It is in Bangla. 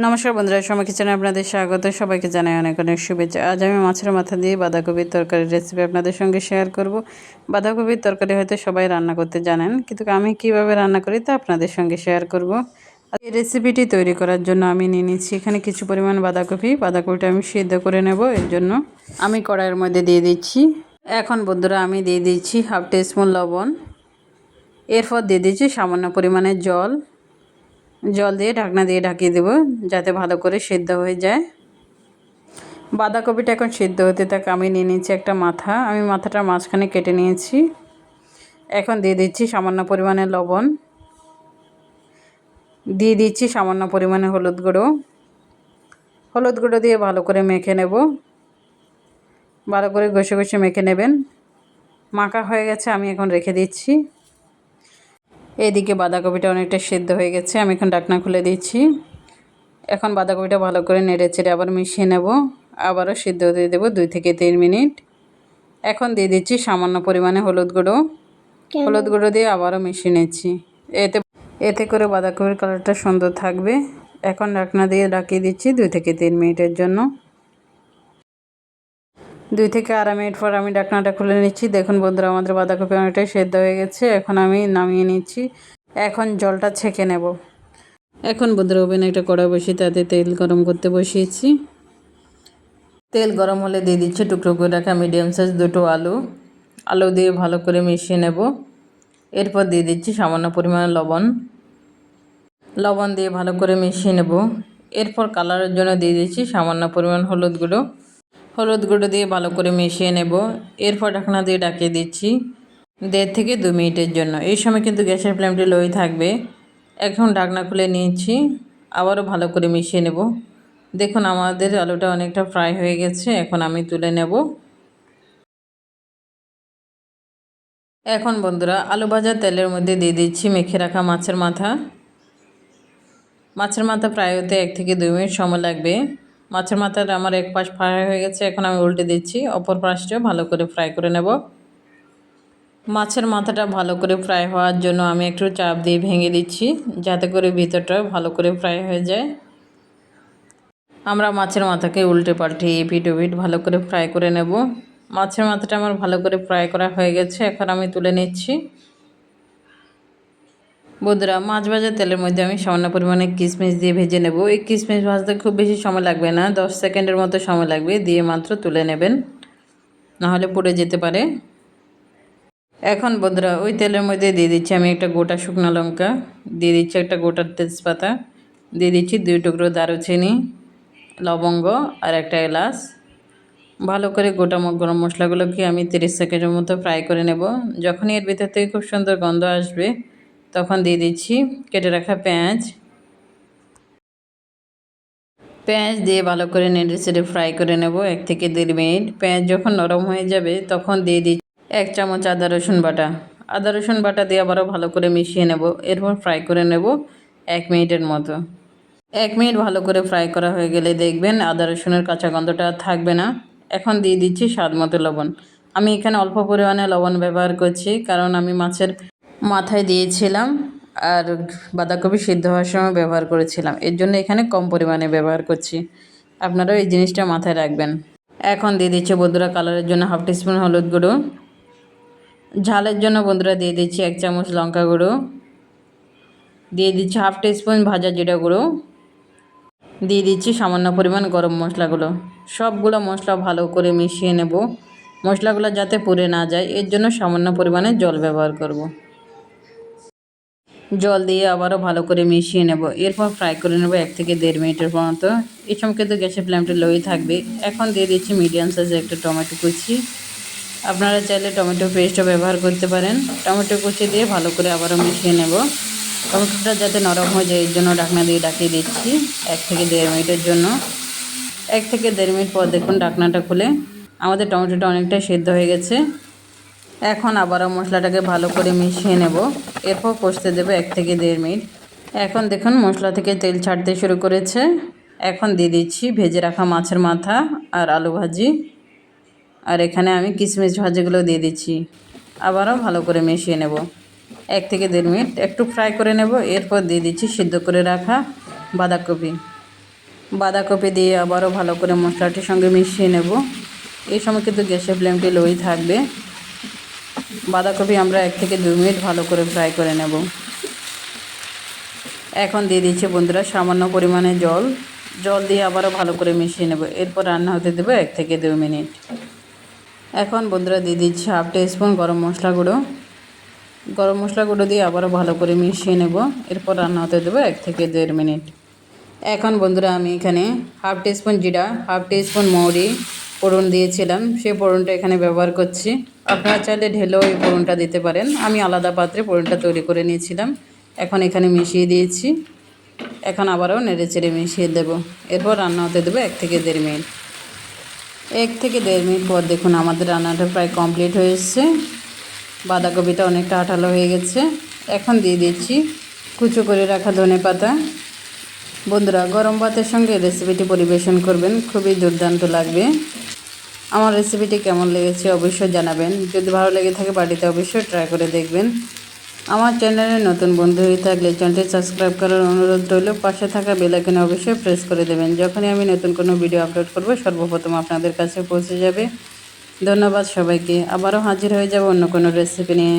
নমস্কার বন্ধুরা, সময় কিচেনে আপনাদের স্বাগত। সবাইকে জানাই অনেক অনেক শুভেচ্ছা। আজ আমি মাছের মাথা দিয়ে বাঁধাকপির তরকারির রেসিপি আপনাদের সঙ্গে শেয়ার করব। বাঁধাকপির তরকারি হয়তো সবাই রান্না করতে জানেন, কিন্তু আমি কিভাবে রান্না করি তা আপনাদের সঙ্গে শেয়ার করব। এই রেসিপিটি তৈরি করার জন্য আমি নিয়ে নিচ্ছি এখানে কিছু পরিমাণ বাঁধাকপিটা আমি সিদ্ধ করে নেব। এর জন্য আমি কড়াইয়ের মধ্যে দিয়ে দিচ্ছি। এখন বন্ধুরা আমি দিয়ে দিচ্ছি হাফ টিস্পুন লবণ। এরপর দিয়ে দিচ্ছি সামান্য পরিমাণে জল দিয়ে ঢাকনা দিয়ে ঢাকিয়ে দেব, যাতে ভালো করে সিদ্ধ হয়ে যায়। বাঁধাকপিটা এখন সিদ্ধ হতে থাকে। আমি নিয়ে নিচ্ছি একটা মাথা। আমি মাথাটার মাঝখানে কেটে নিয়েছি। এখন দিয়ে দিচ্ছি সামান্য পরিমাণে লবণ, দিয়ে দিচ্ছি সামান্য পরিমাণে হলুদ গুঁড়ো দিয়ে ভালো করে মেখে নেব। ভালো করে ঘষে ঘষে মেখে নেবেন। মাখা হয়ে গেছে, আমি এখন রেখে দিচ্ছি। এইদিকে বাঁধাকপিটা অনেকটা সিদ্ধ হয়ে গেছে। আমি এখন ঢাকনা খুলে দিচ্ছি। এখন বাঁধাকপিটা ভালো করে নেড়ে চেড়ে আবার মিশিয়ে নেব। আবারও সিদ্ধ দিয়ে দেবো 2 থেকে 3 মিনিট। এখন দিয়ে দিচ্ছি সামান্য পরিমাণে হলুদ গুঁড়ো দিয়ে আবারও মিশিয়ে নিচ্ছি। এতে করে বাঁধাকপির কালারটা সুন্দর থাকবে। এখন ঢাকনা দিয়ে ঢাকিয়ে দিচ্ছি 2 থেকে 3 মিনিটের জন্য। 2 থেকে 2.5 মিনিট পর আমি ঢাকনাটা খুলে নিচ্ছি। দেখুন বন্ধুরা, আমাদের বাঁধাকপি অনেকটাই সেদ্ধ হয়ে গেছে। এখন আমি নামিয়ে নিচ্ছি। এখন জলটা ছেঁকে নেব। এখন বন্ধুরা ওভেনে একটা কড়াই বসিয়ে তাতে তেল গরম করতে বসিয়েছি। তেল গরম হলে দিয়ে দিচ্ছি টুকরো করে রাখা মিডিয়াম সাইজ 2টো আলু দিয়ে ভালো করে মিশিয়ে নেব। এরপর দিয়ে দিচ্ছি সামান্য পরিমাণে লবণ দিয়ে ভালো করে মিশিয়ে নেব। এরপর কালারের জন্য দিয়ে দিচ্ছি সামান্য পরিমাণ হলুদ গুঁড়ো দিয়ে ভালো করে মিশিয়ে নেব। এরপর ঢাকনা দিয়ে ঢাকিয়ে দিচ্ছি 1.5 থেকে 2 মিনিটের জন্য। এই সময় কিন্তু গ্যাসের ফ্লেমটি লোই থাকবে। এখন ঢাকনা খুলে নিয়েছি, আবারও ভালো করে মিশিয়ে নেব। দেখুন আমাদের আলুটা অনেকটা ফ্রাই হয়ে গেছে। এখন আমি তুলে নেব। এখন বন্ধুরা আলু ভাজা তেলের মধ্যে দিয়ে দিচ্ছি মেখে রাখা মাছের মাথা ফ্রাই হতে 1 থেকে 2 মিনিট সময় লাগবে। মাছের মাথাটা আমার এক পাশ ফ্রাই হয়ে গেছে। এখন আমি উল্টে দিচ্ছি, অপর পাশটাও ভালো করে ফ্রাই করে নেব। মাছের মাথাটা ভালো করে ফ্রাই হওয়ার জন্য আমি একটু চাপ দিয়ে ভেঙে দিচ্ছি, যাতে করে ভিতরটা ভালো করে ফ্রাই হয়ে যায়। আমরা মাছের মাথাকে উল্টে পাল্টে এপিট ওপিট ভালো করে ফ্রাই করে নেব। মাছের মাথাটা আমার ভালো করে ফ্রাই করা হয়ে গেছে। এখন আমি তুলে নিচ্ছি। বন্ধুরা, মাছ ভাজা তেলের মধ্যে আমি সামান্য পরিমাণে কিশমিশ দিয়ে ভেজে নেব। এই কিশমিশ ভাজতে খুব বেশি সময় লাগবে না, 10 সেকেন্ডের মতো সময় লাগবে। দিয়ে মাত্র তুলে নেবেন, নাহলে পুড়ে যেতে পারে। এখন বন্ধুরা ওই তেলের মধ্যে দিয়ে দিচ্ছি আমি একটা গোটা শুকনো লঙ্কা, দিয়ে দিচ্ছি একটা গোটা তেজপাতা, দিয়ে দিচ্ছি 2 টুকরো দারুচিনি, লবঙ্গ আর একটা এলাচ। ভালো করে গোটা গরম মশলাগুলোকে আমি 30 সেকেন্ডের মতো ফ্রাই করে নেব। যখনই এর ভিতর থেকে খুব সুন্দর গন্ধ আসবে, তখন দিয়ে দিচ্ছি কেটে রাখা পেঁয়াজ দিয়ে ভালো করে নেড়ে চেড়ে ফ্রাই করে নেব 1 থেকে 1.5 মিনিট। পেঁয়াজ যখন নরম হয়ে যাবে, তখন দিয়ে দিচ্ছি 1 চামচ আদা রসুন বাটা দিয়ে আবারও ভালো করে মিশিয়ে নেব। এরপর ফ্রাই করে নেব 1 মিনিটের মতো। 1 মিনিট ভালো করে ফ্রাই করা হয়ে গেলে দেখবেন আদা রসুনের কাঁচা গন্ধটা থাকবে না। এখন দিয়ে দিচ্ছি স্বাদ মতো লবণ। আমি এখানে অল্প পরিমাণে লবণ ব্যবহার করছি, কারণ আমি মাছের মাথায় দিয়েছিলাম আর বাঁধাকপি সিদ্ধ হওয়ার সময় ব্যবহার করেছিলাম। এর জন্য এখানে কম পরিমাণে ব্যবহার করছি। আপনারাও এই জিনিসটা মাথায় রাখবেন। এখন দিয়ে দিচ্ছি বন্ধুরা কালারের জন্য হাফ টিস্পুন হলুদ গুঁড়ো। ঝালের জন্য বন্ধুরা দিয়ে দিচ্ছি 1 চামচ লঙ্কা গুঁড়ো, দিয়ে দিচ্ছি হাফ টিস্পুন ভাজা জিরা গুঁড়ো, দিয়ে দিচ্ছি সামান্য পরিমাণ গরম মশলাগুলো। সবগুলো মশলা ভালো করে মিশিয়ে নেব। মশলাগুলো যাতে পুড়ে না যায়, এর জন্য সামান্য পরিমাণে জল ব্যবহার করব। জল দিয়ে আবারও ভালো করে মিশিয়ে নেব। এরপর ফ্রাই করে নেব 1 থেকে 1.5 মিনিটের মতো। এই সময় কিন্তু গ্যাসের ফ্লেমটা লোই থাকবে। এখন দিয়ে দিচ্ছি মিডিয়াম সাইজের একটা টমেটো কুচি। আপনারা চাইলে টমেটো পেস্টও ব্যবহার করতে পারেন। টমেটো কুচি দিয়ে ভালো করে আবারও মিশিয়ে নেব। টমেটোটা যাতে নরম হয়ে যায়, এর জন্য ঢাকনা দিয়ে ঢাকিয়ে দিচ্ছি 1 থেকে 1.5 মিনিটের জন্য। 1 থেকে 1.5 মিনিট পর দেখুন ঢাকনাটা খুলে আমাদের টমেটোটা অনেকটাই সেদ্ধ হয়ে গেছে। এখন আবারও মশলাটাকে ভালো করে মিশিয়ে নেব। এরপর কষতে দেবো 1 থেকে 1.5 মিনিট। এখন দেখুন মশলা থেকে তেল ছাড়তে শুরু করেছে। এখন দিয়ে দিচ্ছি ভেজে রাখা মাছের মাথা আর আলু ভাজি, আর এখানে আমি কিশমিশ ভাজিগুলো দিয়ে দিচ্ছি। আবারও ভালো করে মিশিয়ে নেব। 1 থেকে 1.5 মিনিট একটু ফ্রাই করে নেব। এরপর দিয়ে দিচ্ছি সিদ্ধ করে রাখা বাঁধাকপি। বাঁধাকপি দিয়ে আবারও ভালো করে মশলাটির সঙ্গে মিশিয়ে নেব। এই সময় কিন্তু গ্যাসের ফ্লেমটি লোই থাকবে। বাঁধাকপি আমরা 1 থেকে 2 মিনিট ভালো করে ফ্রাই করে নেব। এখন দিয়ে দিচ্ছি বন্ধুরা সামান্য পরিমাণে জল দিয়ে আবারও ভালো করে মিশিয়ে নেব। এরপর রান্না হতে দেবো 1 থেকে 2 মিনিট। এখন বন্ধুরা দিয়ে দিচ্ছি হাফ টিস্পুন গরম মশলা গুঁড়ো দিয়ে আবারও ভালো করে মিশিয়ে নেব। এরপর রান্না হতে দেবো 1 থেকে 1.5 মিনিট। এখন বন্ধুরা আমি এখানে হাফ টিস্পুন জিরা, হাফ টিস্পুন মৌরি ফোড়ন দিয়েছিলাম, সেই ফোড়নটা এখানে ব্যবহার করছি। আপনারা চাইলে ঢেলেও এই ফোড়নটা দিতে পারেন। আমি আলাদা পাত্রে ফোড়নটা তৈরি করে নিয়েছিলাম। এখন এখানে মিশিয়ে দিয়েছি। এখন আবারও নেড়েচেড়ে মিশিয়ে দেব। এরপর রান্না হতে দেবো 1 থেকে 1.5 মিনিট। 1 থেকে 1.5 মিনিট পর দেখুন আমাদের রান্নাটা প্রায় কমপ্লিট হয়ে এসছে। বাঁধাকপিটা অনেকটা আঠালো হয়ে গেছে। এখন দিয়ে দিচ্ছি কুচো করে রাখা ধনেপাতা। বন্ধুরা গরম ভাতের সঙ্গে রেসিপিটি পরিবেশন করবেন, খুবই দুর্দান্ত লাগবে। আমার রেসিপিটি কেমন লেগেছে অবশ্যই জানাবেন। যদি ভালো লেগে থাকে বাড়িতে অবশ্যই ট্রাই করে দেখবেন। আমার চ্যানেলে নতুন বন্ধু হয়ে থাকলে চ্যানেলটি সাবস্ক্রাইব করার অনুরোধ রইল। পাশে থাকা বেল আইকনে অবশ্যই প্রেস করে দেবেন। যখনই আমি নতুন কোনো ভিডিও আপলোড করব সর্বপ্রথম আপনাদের কাছে পৌঁছে যাবে। ধন্যবাদ সবাইকে। আবারও হাজির হয়ে যাব অন্য কোনো রেসিপি নিয়ে।